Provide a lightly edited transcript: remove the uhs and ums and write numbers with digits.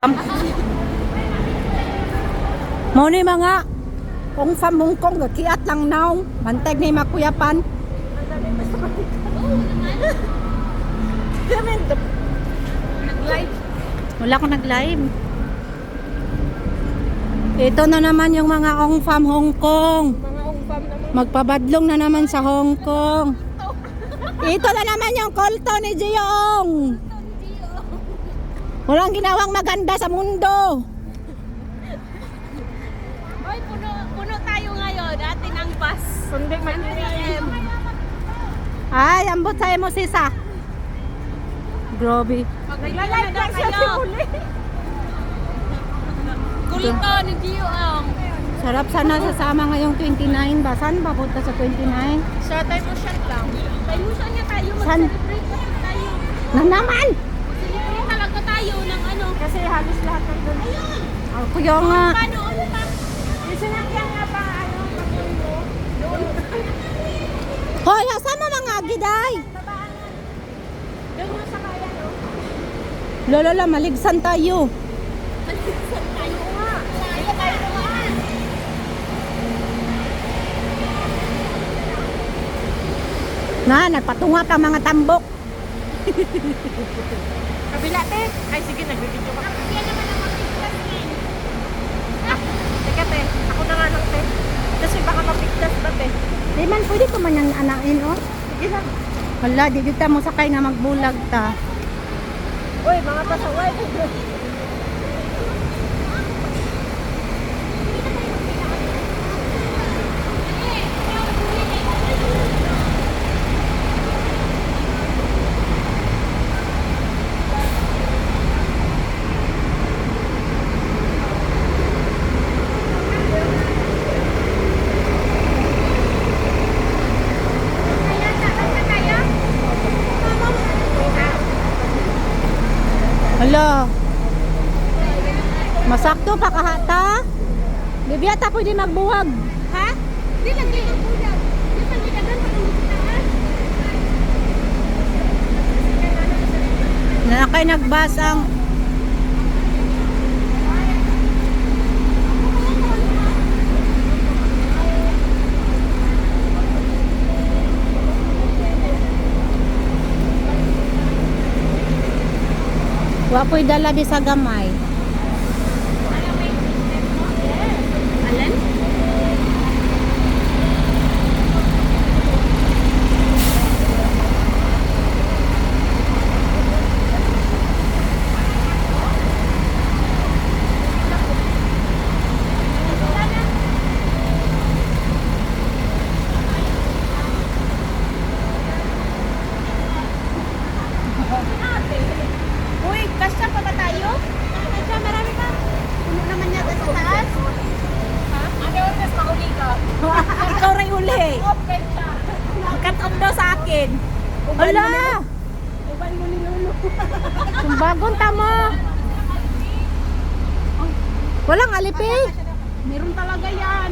Mo ni mga kung sa Hong Kong kiat lang naw bantag ni makuyapan. Nag-live. Wala ko nag-live. Ito na naman yung mga ongfam Hong Kong. Mga ungpam naman. Magpabadlong na naman sa Hong Kong. Ito na naman yung kulto ni Jiong. Walang ginawang maganda sa mundo. Oy, puno tayo ngayon. Atin ang bus. Kundi mag-PM. Ay, ambot sa mo sisa. Grabe. Nagla-live lang siya si Muli. Kulto ni Jiong. Sarap sana sasama ngayong 29. Basan ba punta sa 29? Sa time mo shot lang. Time mo shot niya tayo. San? Mag-celebrate tayo. Na naman! Celebrate talaga tayo ng ano. Kasi halos lahat ng doon. Ako yung nga. Paano ulit pa? Yung sinakyan nga pa, ano, pag-uwi mo. Doon. Hoy, asa mo mga giday? Doon mo sa kaya, no? Lolola, maligsan tayo. Saan tayo nga? Kaya tayo naman. Na, nagpatunga ka mga tambok. Kabila, te. Ay, sige, nagbibidyo ka. Yan naman ang mapigtas eh. Teka, te. Ako na nga lang, te. Kasi baka mapigtas ba, te? Di man, pwede ko man yung anain, oh. Sige lang. Wala, di kita mo sakay nga magbulag ta. Uy, mga pasaway. Hala. Masakto pa kahata. Di biyata pwede magbuwag. Ha? Di lang kayo ang bulag. Di pa nilagan pa ng bukitaan. Nakay nagbas ang wapoy dala sa gamay. Alan? Uy, kasya pa ba tayo? Kasya, marami pa. Puno naman yata sa taas. Ha? Ano oras mahuli ka? Ikaw ray uli. Okay siya. Cut-off daw sa akin. Hala! Uban mo ni Lolo. Kung bagong tama. Walang alipi. Meron talaga yan.